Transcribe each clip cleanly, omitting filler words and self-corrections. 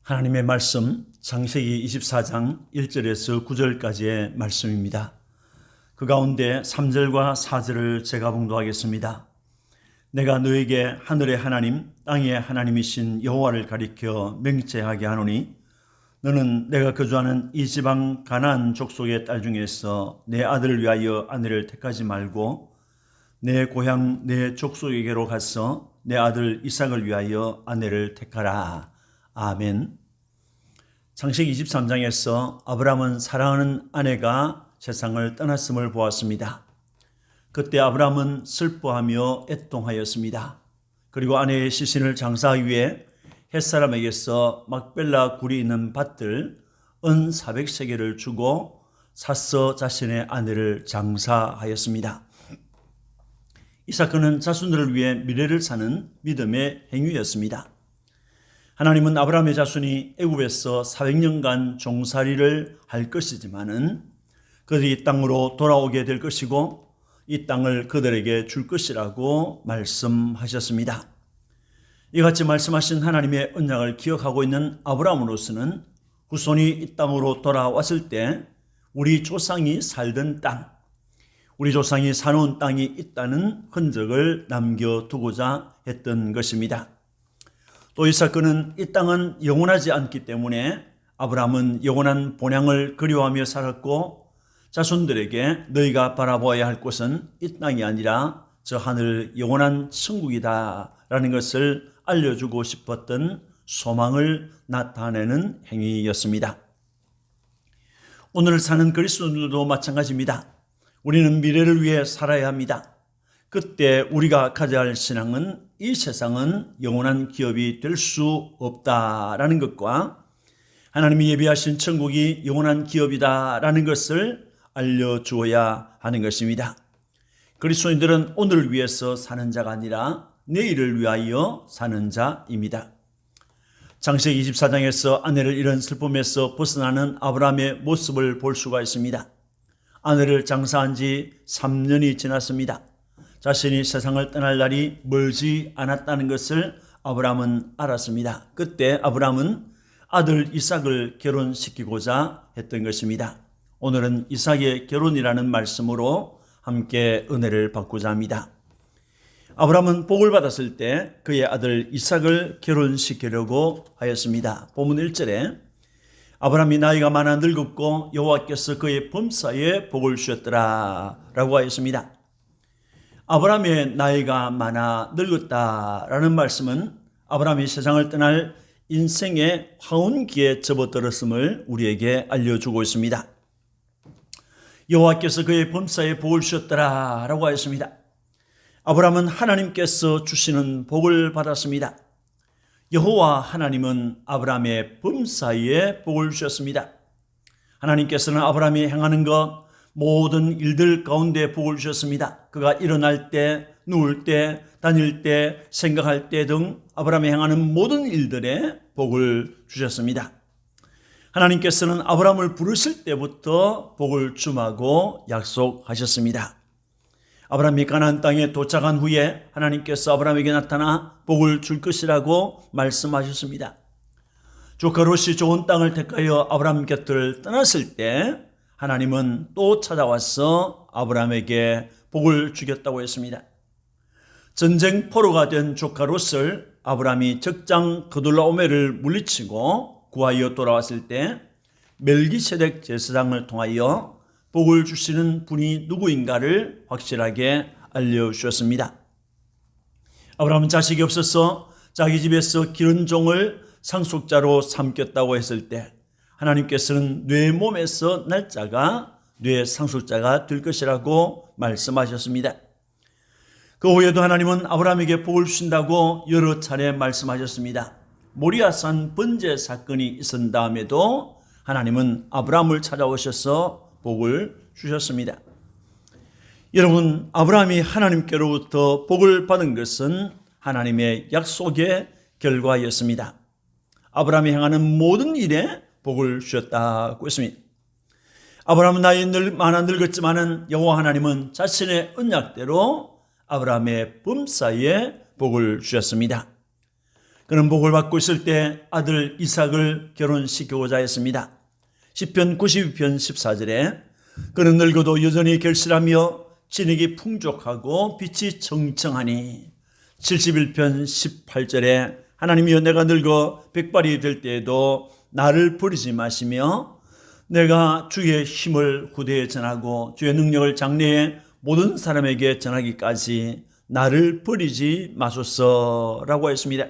하나님의 말씀 창세기 24장 1절에서 9절까지의 말씀입니다. 그 가운데 3절과 4절을 제가 봉독하겠습니다. 내가 너에게 하늘의 하나님 땅의 하나님이신 여호와를 가리켜 맹세하게 하노니 너는 내가 거주하는 이 지방 가나안 족속의 딸 중에서 내 아들을 위하여 아내를 택하지 말고 내 고향 내 족속에게로 가서 내 아들 이삭을 위하여 아내를 택하라. 아멘. 창세기 23장에서 아브라함은 사랑하는 아내가 세상을 떠났음을 보았습니다. 그때 아브라함은 슬퍼하며 애통하였습니다. 그리고 아내의 시신을 장사하기 위해 햇사람에게서 막벨라 굴이 있는 밭을 은 400세겔을 주고 사서 자신의 아내를 장사하였습니다. 이 사건은 자손들을 위해 미래를 사는 믿음의 행위였습니다. 하나님은 아브라함의 자손이 애굽에서 400년간 종살이를 할 것이지만은 그들이 이 땅으로 돌아오게 될 것이고 이 땅을 그들에게 줄 것이라고 말씀하셨습니다. 이같이 말씀하신 하나님의 언약을 기억하고 있는 아브라함으로서는 후손이 이 땅으로 돌아왔을 때 우리 조상이 살던 땅, 우리 조상이 사놓은 땅이 있다는 흔적을 남겨두고자 했던 것입니다. 또 이 사건은 이 땅은 영원하지 않기 때문에 아브라함은 영원한 본향을 그리워하며 살았고 자손들에게 너희가 바라보아야 할 곳은 이 땅이 아니라 저 하늘 영원한 천국이다 라는 것을 알려주고 싶었던 소망을 나타내는 행위였습니다. 오늘 사는 그리스도인들도 마찬가지입니다. 우리는 미래를 위해 살아야 합니다. 그때 우리가 가져야 할 신앙은 이 세상은 영원한 기업이 될 수 없다라는 것과 하나님이 예비하신 천국이 영원한 기업이다라는 것을 알려주어야 하는 것입니다. 그리스도인들은 오늘을 위해서 사는 자가 아니라 내일을 위하여 사는 자입니다. 창세기 24장에서 아내를 잃은 슬픔에서 벗어나는 아브라함의 모습을 볼 수가 있습니다. 아내를 장사한 지 3년이 지났습니다. 자신이 세상을 떠날 날이 멀지 않았다는 것을 아브라함은 알았습니다. 그때 아브라함은 아들 이삭을 결혼시키고자 했던 것입니다. 오늘은 이삭의 결혼이라는 말씀으로 함께 은혜를 받고자 합니다. 아브라함은 복을 받았을 때 그의 아들 이삭을 결혼시키려고 하였습니다. 본문 1절에 아브라함이 나이가 많아 늙었고 여호와께서 그의 범사에 복을 주셨더라 라고 하였습니다. 아브라함의 나이가 많아 늙었다라는 말씀은 아브라함이 세상을 떠날 인생의 황혼기에 접어들었음을 우리에게 알려주고 있습니다. 여호와께서 그의 범사에 복을 주셨더라라고 하였습니다. 아브라함은 하나님께서 주시는 복을 받았습니다. 여호와 하나님은 아브라함의 범사에 복을 주셨습니다. 하나님께서는 아브라함이 행하는 것 모든 일들 가운데 복을 주셨습니다. 그가 일어날 때, 누울 때, 다닐 때, 생각할 때 등 아브라함이 행하는 모든 일들에 복을 주셨습니다. 하나님께서는 아브라함을 부르실 때부터 복을 주마고 약속하셨습니다. 아브라함이 가나안 땅에 도착한 후에 하나님께서 아브라함에게 나타나 복을 줄 것이라고 말씀하셨습니다. 조카 롯이 좋은 땅을 택하여 아브라함 곁을 떠났을 때 하나님은 또 찾아와서 아브라함에게 복을 주겠다고 했습니다. 전쟁 포로가 된 조카 롯을 아브라함이 적장 그돌라오멜을 물리치고 구하여 돌아왔을 때 멜기세덱 제사장을 통하여 복을 주시는 분이 누구인가를 확실하게 알려주셨습니다. 아브라함은 자식이 없어서 자기 집에서 기른 종을 상속자로 삼겠다고 했을 때 하나님께서는 뇌 몸에서 날 자가 뇌 상속자가 될 것이라고 말씀하셨습니다. 그 후에도 하나님은 아브라함에게 복을 주신다고 여러 차례 말씀하셨습니다. 모리아산 번제 사건이 있은 다음에도 하나님은 아브라함을 찾아오셔서 복을 주셨습니다. 여러분, 아브라함이 하나님께로부터 복을 받은 것은 하나님의 약속의 결과였습니다. 아브라함이 행하는 모든 일에 복을 주셨다고 했습니다. 아브라함은 나이 많아 늙었지만은 여호와 하나님은 자신의 언약대로 아브라함의 범사에 복을 주셨습니다. 그는 복을 받고 있을 때 아들 이삭을 결혼시키고자 했습니다. 시편 92편 14절에 그는 늙어도 여전히 결실하며 진액이 풍족하고 빛이 청청하니 71편 18절에 하나님이여 내가 늙어 백발이 될 때에도 나를 버리지 마시며 내가 주의 힘을 후대에 전하고 주의 능력을 장래에 모든 사람에게 전하기까지 나를 버리지 마소서라고 했습니다.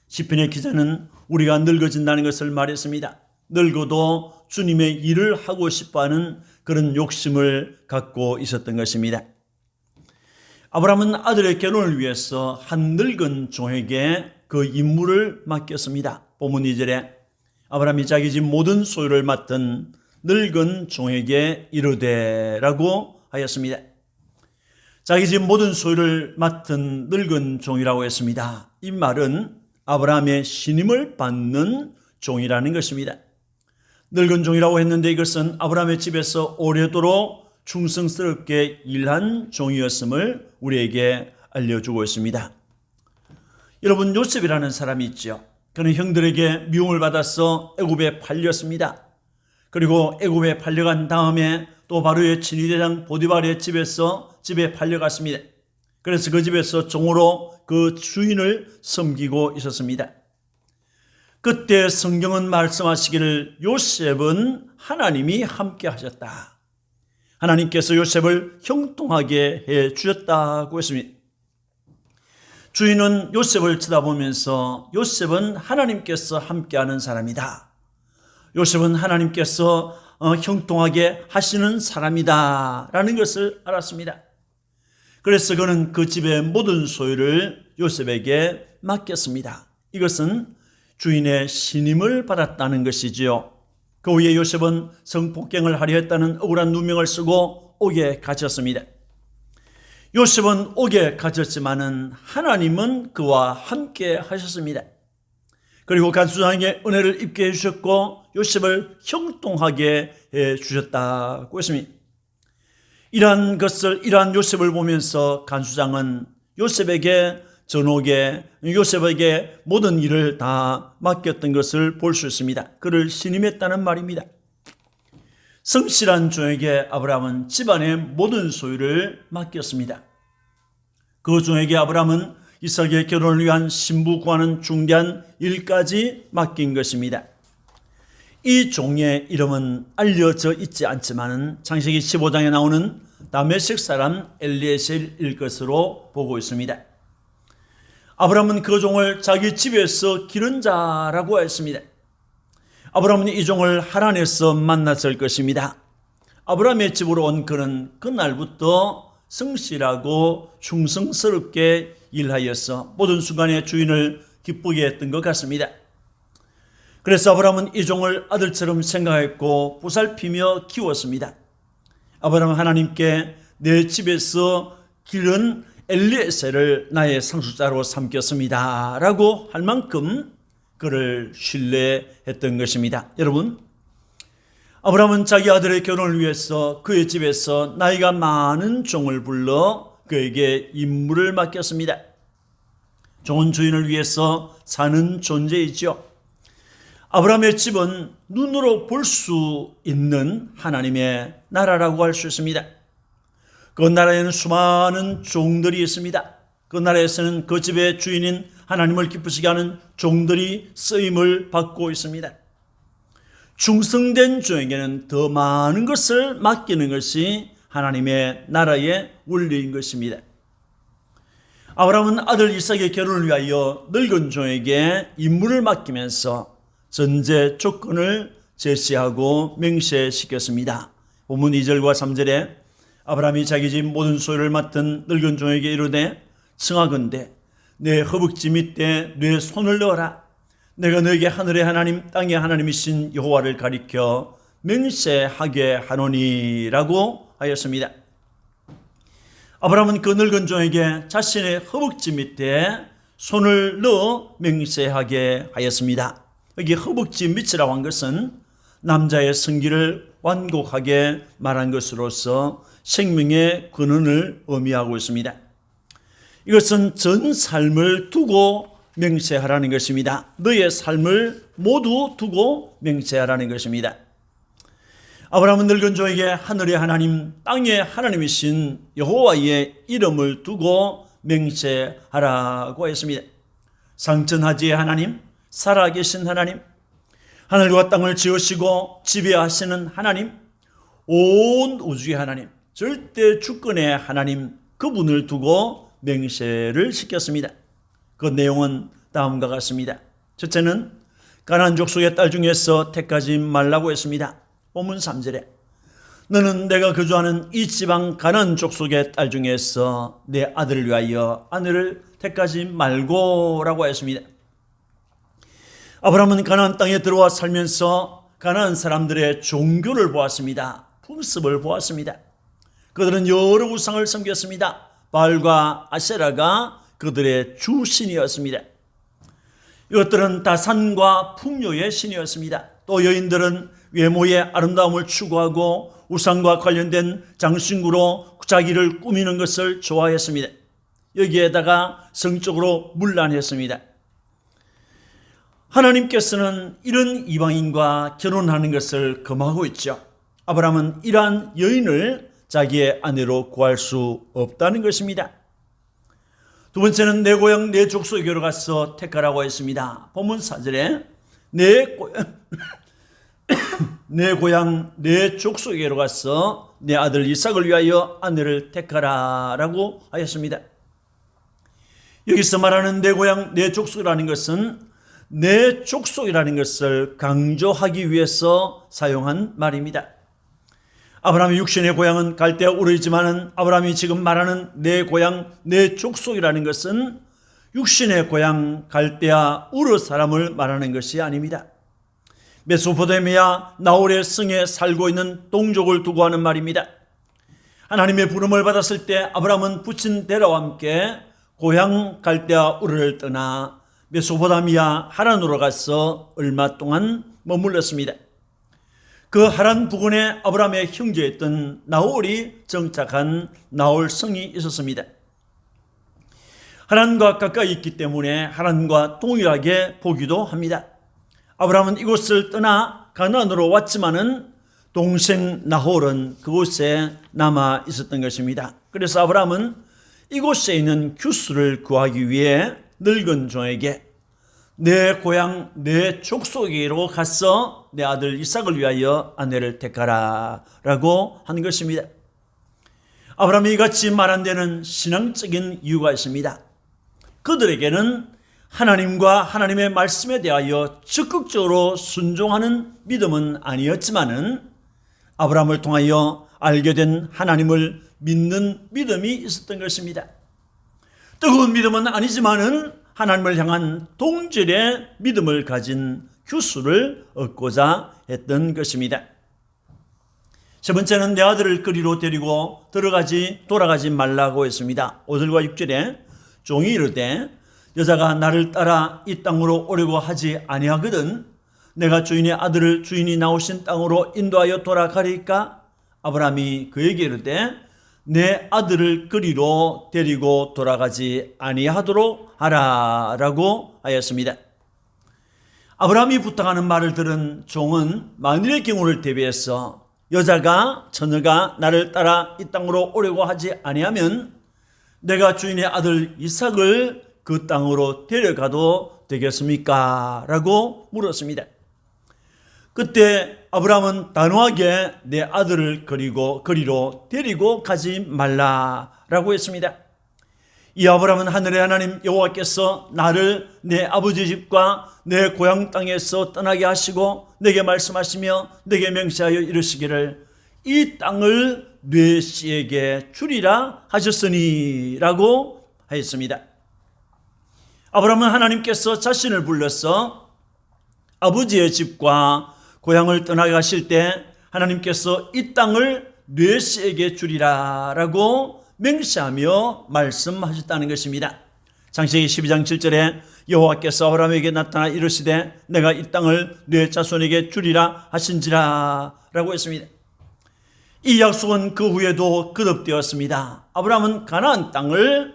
시편의 기자는 우리가 늙어진다는 것을 말했습니다. 늙어도 주님의 일을 하고 싶어하는 그런 욕심을 갖고 있었던 것입니다. 아브라함은 아들의 결혼을 위해서 한 늙은 종에게 그 임무를 맡겼습니다. 본문 2절에 아브라함이 자기 집 모든 소유를 맡은 늙은 종에게 이르되라고 하였습니다. 자기 집 모든 소유를 맡은 늙은 종이라고 했습니다. 이 말은 아브라함의 신임을 받는 종이라는 것입니다. 늙은 종이라고 했는데 이것은 아브라함의 집에서 오래도록 충성스럽게 일한 종이었음을 우리에게 알려주고 있습니다. 여러분, 요셉이라는 사람이 있죠. 그는 형들에게 미움을 받아서 애굽에 팔렸습니다. 그리고 애굽에 팔려간 다음에 또 바로의 친위대장 보디발의 집에 팔려갔습니다. 그래서 그 집에서 종으로 그 주인을 섬기고 있었습니다. 그때 성경은 말씀하시기를 요셉은 하나님이 함께 하셨다. 하나님께서 요셉을 형통하게 해 주셨다고 했습니다. 주인은 요셉을 쳐다보면서 요셉은 하나님께서 함께하는 사람이다. 요셉은 하나님께서 형통하게 하시는 사람이다 라는 것을 알았습니다. 그래서 그는 그 집의 모든 소유를 요셉에게 맡겼습니다. 이것은 주인의 신임을 받았다는 것이지요. 그 후에 요셉은 성폭행을 하려 했다는 억울한 누명을 쓰고 옥에 갇혔습니다. 요셉은 옥에 갇혔지만은 하나님은 그와 함께 하셨습니다. 그리고 간수장에게 은혜를 입게 해주셨고 요셉을 형통하게 해주셨다고 했습니다. 이러한 요셉을 보면서 간수장은 요셉에게 모든 일을 다 맡겼던 것을 볼 수 있습니다. 그를 신임했다는 말입니다. 성실한 종에게 아브라함은 집안의 모든 소유를 맡겼습니다. 그 종에게 아브라함은 이삭의 결혼을 위한 신부 구하는 중대한 일까지 맡긴 것입니다. 이 종의 이름은 알려져 있지 않지만 창세기 15장에 나오는 다메섹 사람 엘리에셀일 것으로 보고 있습니다. 아브라함은 그 종을 자기 집에서 기른 자라고 했습니다. 아브라함은 이 종을 하란에서 만났을 것입니다. 아브라함의 집으로 온 그는 그날부터 성실하고 충성스럽게 일하여서 모든 순간에 주인을 기쁘게 했던 것 같습니다. 그래서 아브라함은 이 종을 아들처럼 생각했고 보살피며 키웠습니다. 아브라함은 하나님께 내 집에서 기른 엘리에셀을 나의 상속자로 삼겼습니다 라고 할 만큼 그를 신뢰했던 것입니다. 여러분, 아브라함은 자기 아들의 결혼을 위해서 그의 집에서 나이가 많은 종을 불러 그에게 임무를 맡겼습니다. 종은 주인을 위해서 사는 존재이죠. 아브라함의 집은 눈으로 볼 수 있는 하나님의 나라라고 할 수 있습니다. 그 나라에는 수많은 종들이 있습니다. 그 나라에서는 그 집의 주인인 하나님을 기쁘시게 하는 종들이 쓰임을 받고 있습니다. 충성된 종에게는 더 많은 것을 맡기는 것이 하나님의 나라의 원리인 것입니다. 아브라함은 아들 이삭의 결혼을 위하여 늙은 종에게 임무를 맡기면서 전제 조건을 제시하고 명시시켰습니다. 본문 2절과 3절에 아브라함이 자기 집 모든 소유를 맡은 늙은 종에게 이르되 청하건대 내 허벅지 밑에 내 손을 넣어라. 내가 너에게 하늘의 하나님 땅의 하나님이신 여호와를 가리켜 맹세하게 하노니라고 하였습니다. 아브라함은 그 늙은 종에게 자신의 허벅지 밑에 손을 넣어 맹세하게 하였습니다. 여기 허벅지 밑이라고 한 것은 남자의 성기를 완곡하게 말한 것으로서 생명의 근원을 의미하고 있습니다. 이것은 전 삶을 두고 맹세하라는 것입니다. 너의 삶을 모두 두고 맹세하라는 것입니다. 아브라함은 늙은 조에게 하늘의 하나님, 땅의 하나님이신 여호와의 이름을 두고 맹세하라고 했습니다. 상천하지의 하나님, 살아계신 하나님, 하늘과 땅을 지으시고 지배하시는 하나님, 온 우주의 하나님, 절대 주권의 하나님, 그분을 두고 맹세를 시켰습니다. 그 내용은 다음과 같습니다. 첫째는 가나안 족속의 딸 중에서 택하지 말라고 했습니다. 본문 3절에 너는 내가 거주하는 이 지방 가나안 족속의 딸 중에서 내 아들을 위하여 아내를 택하지 말고라고 했습니다. 아브라함은 가나안 땅에 들어와 살면서 가나안 사람들의 종교를 보았습니다. 풍습을 보았습니다. 그들은 여러 우상을 섬겼습니다. 바알과 아세라가 그들의 주신이었습니다. 이것들은 다산과 풍요의 신이었습니다. 또 여인들은 외모의 아름다움을 추구하고 우상과 관련된 장신구로 자기를 꾸미는 것을 좋아했습니다. 여기에다가 성적으로 문란했습니다. 하나님께서는 이런 이방인과 결혼하는 것을 금하고 있죠. 아브라함은 이러한 여인을 자기의 아내로 구할 수 없다는 것입니다. 두 번째는 내 고향 내 족속에게로 가서 택하라고 했습니다. 본문 4절에 내 고향 내 족속에게로 가서 내 아들 이삭을 위하여 아내를 택하라라고 하였습니다. 여기서 말하는 내 고향 내 족속이라는 것은 내 족속이라는 것을 강조하기 위해서 사용한 말입니다. 아브라함의 육신의 고향은 갈대아 우르이지만은 아브라함이 지금 말하는 내 고향 내 족속이라는 것은 육신의 고향 갈대아 우르 사람을 말하는 것이 아닙니다. 메소포타미아 나홀의 성에 살고 있는 동족을 두고 하는 말입니다. 하나님의 부름을 받았을 때 아브라함은 부친 데라와 함께 고향 갈대아 우르를 떠나 메소포타미아 하란으로 가서 얼마 동안 머물렀습니다. 그 하란 부근에 아브라함의 형제였던 나홀이 정착한 나홀 성이 있었습니다. 하란과 가까이 있기 때문에 하란과 동일하게 보기도 합니다. 아브라함은 이곳을 떠나 가나안으로 왔지만은 동생 나홀은 그곳에 남아 있었던 것입니다. 그래서 아브라함은 이곳에 있는 규수를 구하기 위해 늙은 종에게 내 고향 내 족속에게로 가서 내 아들 이삭을 위하여 아내를 택하라 라고 한 것입니다. 아브라함이 이같이 말한 데는 신앙적인 이유가 있습니다. 그들에게는 하나님과 하나님의 말씀에 대하여 적극적으로 순종하는 믿음은 아니었지만은 아브라함을 통하여 알게 된 하나님을 믿는 믿음이 있었던 것입니다. 뜨거운 믿음은 아니지만은 하나님을 향한 동질의 믿음을 가진 규수를 얻고자 했던 것입니다. 세 번째는 내 아들을 그리로 데리고 돌아가지 말라고 했습니다. 5절과 6절에 종이 이르되 여자가 나를 따라 이 땅으로 오려고 하지 아니하거든 내가 주인의 아들을 주인이 나오신 땅으로 인도하여 돌아가리까? 아브라함이 그에게 이르되 내 아들을 그리로 데리고 돌아가지 아니하도록 하라라고 하였습니다. 아브라함이 부탁하는 말을 들은 종은 만일의 경우를 대비해서 처녀가 나를 따라 이 땅으로 오려고 하지 아니하면 내가 주인의 아들 이삭을 그 땅으로 데려가도 되겠습니까? 라고 물었습니다. 그때 아브라함은 단호하게 내 아들을 그리로 데리고 가지 말라라고 했습니다. 이 아브라함은 하늘의 하나님 여호와께서 나를 내 아버지 집과 내 고향 땅에서 떠나게 하시고 내게 말씀하시며 내게 맹세하여 이르시기를 이 땅을 네 씨에게 주리라 하셨으니 라고 하였습니다. 아브라함은 하나님께서 자신을 불러서 아버지의 집과 고향을 떠나게 하실 때 하나님께서 이 땅을 네 씨에게 주리라 라고 맹세하며 말씀하셨다는 것입니다. 창세기 12장 7절에 여호와께서 아브라함에게 나타나 이르시되 내가 이 땅을 네 자손에게 주리라 하신지라 라고 했습니다. 이 약속은 그 후에도 거듭되었습니다. 아브라함은 가나안 땅을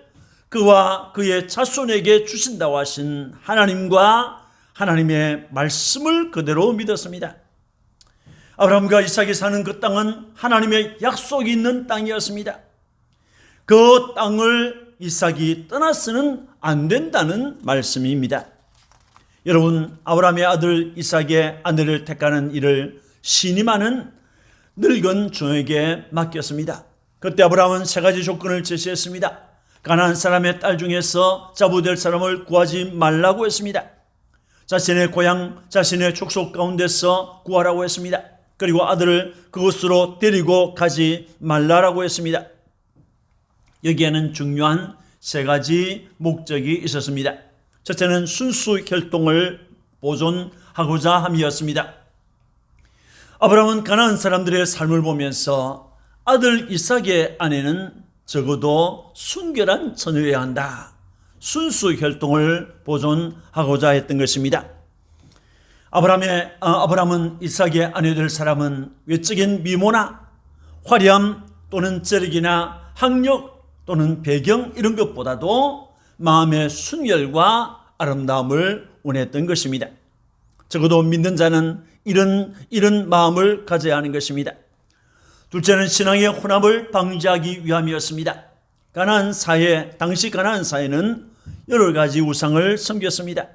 그와 그의 자손에게 주신다고 하신 하나님과 하나님의 말씀을 그대로 믿었습니다. 아브라함과 이삭이 사는 그 땅은 하나님의 약속이 있는 땅이었습니다. 그 땅을 이삭이 떠나서는 안 된다는 말씀입니다. 여러분, 아브라함의 아들 이삭의 아내를 택하는 일을 신임하는 늙은 종에게 맡겼습니다. 그때 아브라함은 세 가지 조건을 제시했습니다. 가나안 사람의 딸 중에서 자부될 사람을 구하지 말라고 했습니다. 자신의 고향, 자신의 족속 가운데서 구하라고 했습니다. 그리고 아들을 그곳으로 데리고 가지 말라라고 했습니다. 여기에는 중요한 세 가지 목적이 있었습니다. 첫째는 순수 혈통을 보존하고자 함이었습니다. 아브라함은 가나안 사람들의 삶을 보면서 아들 이삭의 아내는 적어도 순결한 처녀여야 한다. 순수 혈통을 보존하고자 했던 것입니다. 아브라함은 이삭의 아내 될 사람은 외적인 미모나 화려함 또는 재력이나 학력 또는 배경 이런 것보다도 마음의 순결과 아름다움을 원했던 것입니다. 적어도 믿는 자는 이런 마음을 가져야 하는 것입니다. 둘째는 신앙의 혼합을 방지하기 위함이었습니다. 당시 가나안 사회는 여러 가지 우상을 섬겼습니다.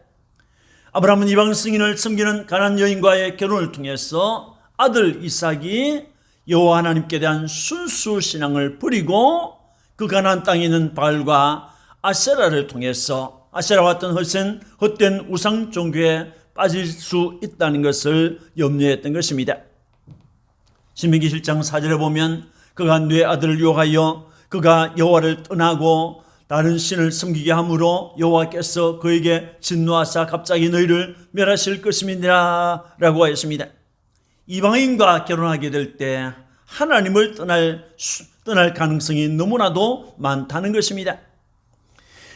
아브라함은 이방 승인을 섬기는 가나안 여인과의 결혼을 통해서 아들 이삭이 여호와 하나님께 대한 순수 신앙을 버리고 그 가나안 땅에 있는 바알과 아세라를 통해서 아세라와 같은 헛된 우상 종교에 빠질 수 있다는 것을 염려했던 것입니다. 신명기 7장 4절에 보면 그가 네 아들을 유혹하여 그가 여호와를 떠나고 다른 신을 섬기게 함으로 여호와께서 그에게 진노하사 갑자기 너희를 멸하실 것임이니라 라고 하였습니다. 이방인과 결혼하게 될 때 하나님을 떠날 가능성이 너무나도 많다는 것입니다.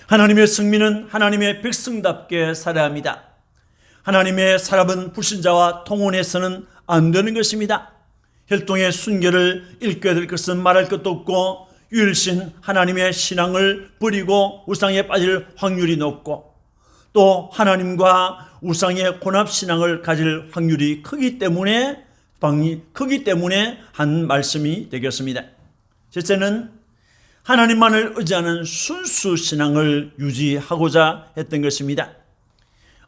하나님의 성민은 하나님의 백성답게 살아야 합니다. 하나님의 사람은 불신자와 통혼해서는 안 되는 것입니다. 혈통의 순결을 잃게 될 것은 말할 것도 없고 유일신 하나님의 신앙을 버리고 우상에 빠질 확률이 높고 또 하나님과 우상의 혼합신앙을 가질 확률이 크기 때문에 한 말씀이 되겠습니다. 첫째는 하나님만을 의지하는 순수 신앙을 유지하고자 했던 것입니다.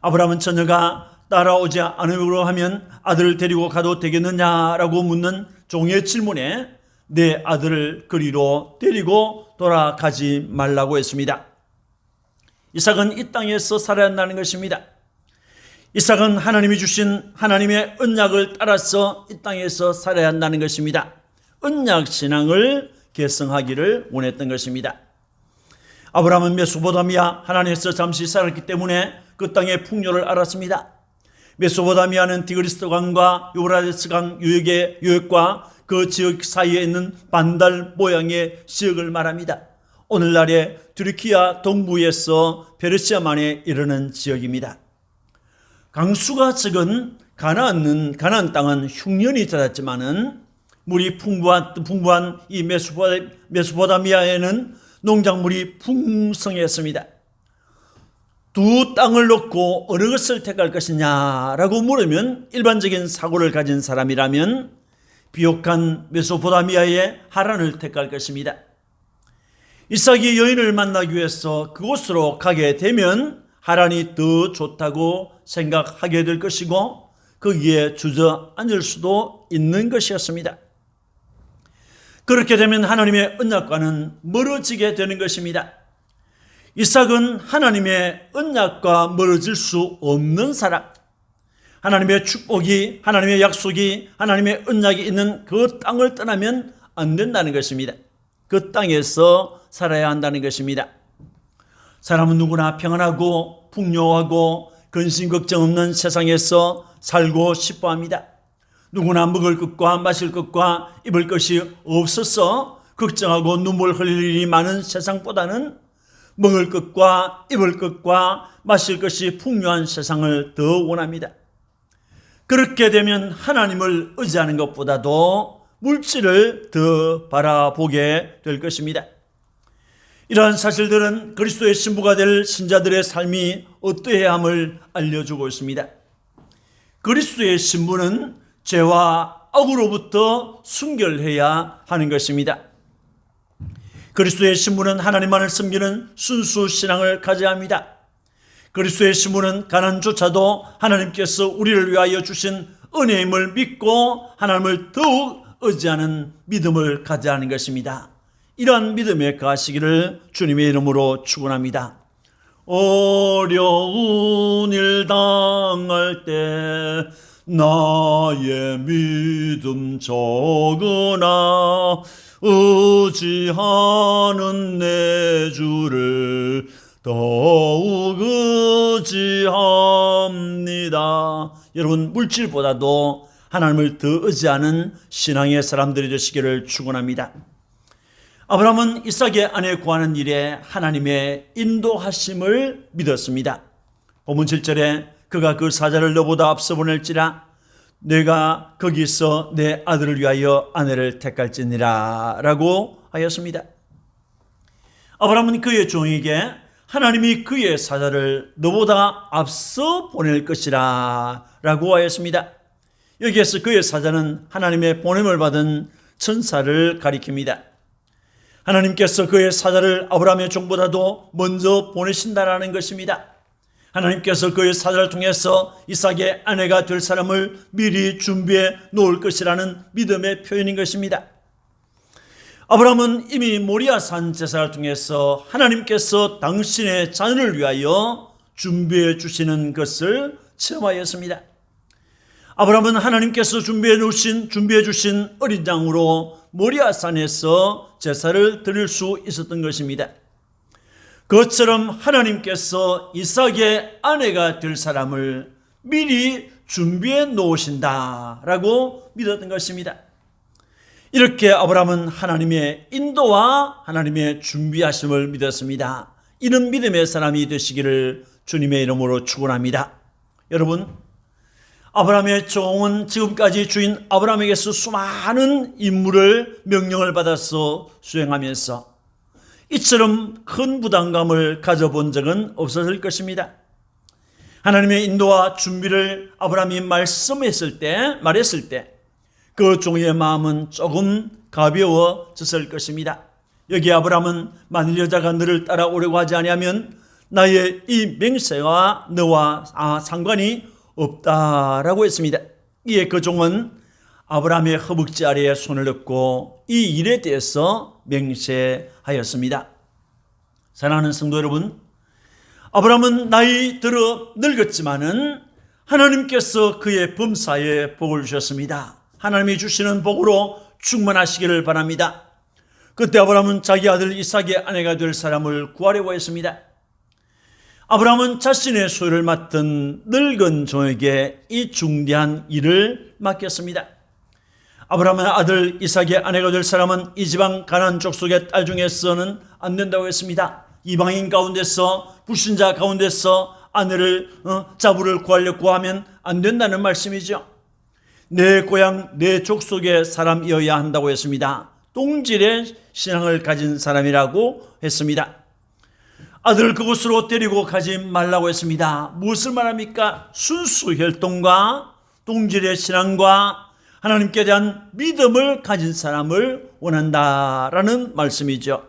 아브라함은 처녀가 따라오지 않으려고 하면 아들을 데리고 가도 되겠느냐라고 묻는 종의 질문에 내 아들을 그리로 데리고 돌아가지 말라고 했습니다. 이삭은 이 땅에서 살아야 한다는 것입니다. 이삭은 하나님이 주신 하나님의 언약을 따라서 이 땅에서 살아야 한다는 것입니다. 언약 신앙을 계승하기를 원했던 것입니다. 아브라함은 메소포타미아 하나님께서 잠시 살았기 때문에 그 땅의 풍요를 알았습니다. 메소포타미아는 디그리스 강과 유브라데스 강 유역과 그 지역 사이에 있는 반달 모양의 지역을 말합니다. 오늘날의 튀르키아 동부에서 페르시아만에 이르는 지역입니다. 강수가 적은 가나안 땅은 흉년이 잦았지만은 물이 풍부한 이 메소포타미아에는 농작물이 풍성했습니다. 두 땅을 놓고 어느 것을 택할 것이냐라고 물으면 일반적인 사고를 가진 사람이라면 비옥한 메소포타미아의 하란을 택할 것입니다. 이삭이 여인을 만나기 위해서 그곳으로 가게 되면 하란이 더 좋다고 생각하게 될 것이고 거기에 주저앉을 수도 있는 것이었습니다. 그렇게 되면 하나님의 언약과는 멀어지게 되는 것입니다. 이삭은 하나님의 언약과 멀어질 수 없는 사람, 하나님의 축복이, 하나님의 약속이, 하나님의 언약이 있는 그 땅을 떠나면 안 된다는 것입니다. 그 땅에서 살아야 한다는 것입니다. 사람은 누구나 평안하고 풍요하고 근심 걱정 없는 세상에서 살고 싶어 합니다. 누구나 먹을 것과 마실 것과 입을 것이 없어서 걱정하고 눈물 흘릴 일이 많은 세상보다는 먹을 것과 입을 것과 마실 것이 풍요한 세상을 더 원합니다. 그렇게 되면 하나님을 의지하는 것보다도 물질을 더 바라보게 될 것입니다. 이러한 사실들은 그리스도의 신부가 될 신자들의 삶이 어떠해야 함을 알려주고 있습니다. 그리스도의 신부는 죄와 악으로부터 순결해야 하는 것입니다. 그리스도의 신부는 하나님만을 섬기는 순수 신앙을 가져야 합니다. 그리스도의 신부는 가난조차도 하나님께서 우리를 위하여 주신 은혜임을 믿고 하나님을 더욱 의지하는 믿음을 가져야 하는 것입니다. 이러한 믿음에 거하시기를 주님의 이름으로 축원합니다. 어려운 일 당할 때 나의 믿음 적으나 의지하는 내 주를 더욱 의지합니다. 여러분, 물질보다도 하나님을 더 의지하는 신앙의 사람들이 되시기를 축원합니다. 아브라함은 이삭의 아내 구하는 일에 하나님의 인도하심을 믿었습니다. 본문 7절에 그가 그 사자를 너보다 앞서 보낼지라 내가 거기서 내 아들을 위하여 아내를 택할지니라 라고 하였습니다. 아브라함은 그의 종에게 하나님이 그의 사자를 너보다 앞서 보낼 것이라 라고 하였습니다. 여기에서 그의 사자는 하나님의 보냄을 받은 천사를 가리킵니다. 하나님께서 그의 사자를 아브라함의 종보다도 먼저 보내신다라는 것입니다. 하나님께서 그의 사자를 통해서 이삭의 아내가 될 사람을 미리 준비해 놓을 것이라는 믿음의 표현인 것입니다. 아브라함은 이미 모리아산 제사를 통해서 하나님께서 당신의 자녀를 위하여 준비해 주시는 것을 체험하였습니다. 아브라함은 하나님께서 준비해 주신 어린 양으로 모리아산에서 제사를 드릴 수 있었던 것입니다. 그것처럼 하나님께서 이삭의 아내가 될 사람을 미리 준비해 놓으신다라고 믿었던 것입니다. 이렇게 아브라함은 하나님의 인도와 하나님의 준비하심을 믿었습니다. 이런 믿음의 사람이 되시기를 주님의 이름으로 축원합니다. 여러분, 아브라함의 종은 지금까지 주인 아브라함에게서 수많은 임무를 명령을 받아서 수행하면서 이처럼 큰 부담감을 가져본 적은 없었을 것입니다. 하나님의 인도와 준비를 아브라함이 말했을 때 그 종의 마음은 조금 가벼워졌을 것입니다. 여기 아브라함은 만일 여자가 너를 따라오려고 하지 아니하면 나의 이 맹세와 너와 상관이 없다라고 했습니다. 이에 그 종은 아브라함의 허벅지 아래에 손을 넣고 이 일에 대해서 맹세하였습니다. 사랑하는 성도 여러분, 아브라함은 나이 들어 늙었지만은 하나님께서 그의 범사에 복을 주셨습니다. 하나님이 주시는 복으로 충만하시기를 바랍니다. 그때 아브라함은 자기 아들 이삭의 아내가 될 사람을 구하려고 했습니다. 아브라함은 자신의 소유를 맡은 늙은 종에게 이 중대한 일을 맡겼습니다. 아브라함의 아들 이삭의 아내가 될 사람은 이 지방 가나안 족속의 딸 중에서는 안 된다고 했습니다. 이방인 가운데서 불신자 가운데서 아내를 자부를 구하려고 하면 안 된다는 말씀이죠. 내 고향 내 족속의 사람이어야 한다고 했습니다. 동질의 신앙을 가진 사람이라고 했습니다. 아들을 그곳으로 데리고 가지 말라고 했습니다. 무엇을 말합니까? 순수 혈통과 동질의 신앙과 하나님께 대한 믿음을 가진 사람을 원한다라는 말씀이죠.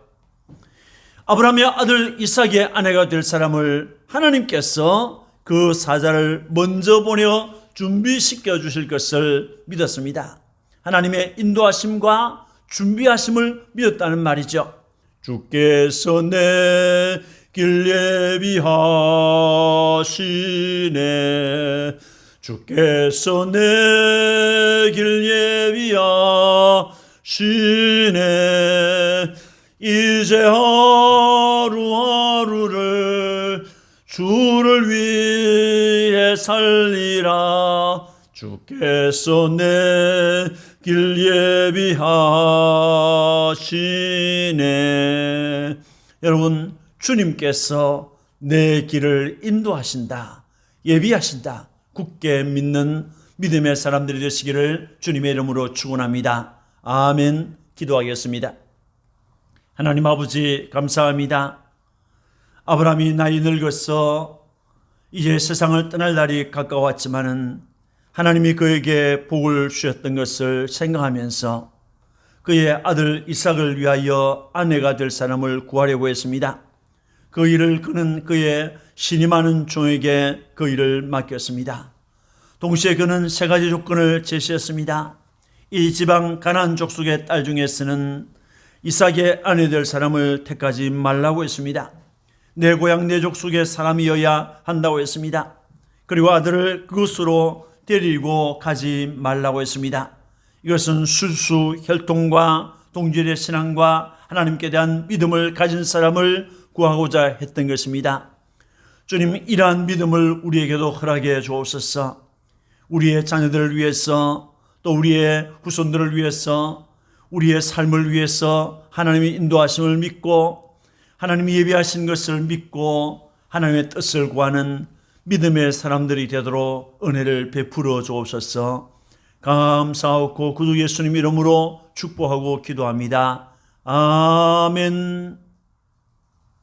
아브라함의 아들 이삭의 아내가 될 사람을 하나님께서 그 사자를 먼저 보내어 준비시켜 주실 것을 믿었습니다. 하나님의 인도하심과 준비하심을 믿었다는 말이죠. 주께서 내 길 예비하시네. 주께서 내 길 예비하시네. 이제 하루하루를 주를 위해 살리라. 주께서 내 길 예비하시네. 여러분, 주님께서 내 길을 인도하신다, 예비하신다. 굳게 믿는 믿음의 사람들이 되시기를 주님의 이름으로 축원합니다. 아멘. 기도하겠습니다. 하나님 아버지 감사합니다. 아브라함이 나이 늙어서 이제 세상을 떠날 날이 가까웠지만은 하나님이 그에게 복을 주셨던 것을 생각하면서 그의 아들 이삭을 위하여 아내가 될 사람을 구하려고 했습니다. 그 일을 그는 그의 신이 많은 종에게 그 일을 맡겼습니다. 동시에 그는 세 가지 조건을 제시했습니다. 이 지방 가나안 족속의 딸 중에서는 이삭의 아내 될 사람을 택하지 말라고 했습니다. 내 고향 내 족속의 사람이어야 한다고 했습니다. 그리고 아들을 그곳으로 데리고 가지 말라고 했습니다. 이것은 술수 혈통과 동질의 신앙과 하나님께 대한 믿음을 가진 사람을 구하고자 했던 것입니다. 주님, 이러한 믿음을 우리에게도 허락해 주옵소서. 우리의 자녀들을 위해서, 또 우리의 후손들을 위해서, 우리의 삶을 위해서 하나님의 인도하심을 믿고 하나님이 예비하신 것을 믿고 하나님의 뜻을 구하는 믿음의 사람들이 되도록 은혜를 베풀어 주옵소서. 감사하고 구주 예수님 이름으로 축복하고 기도합니다. 아멘.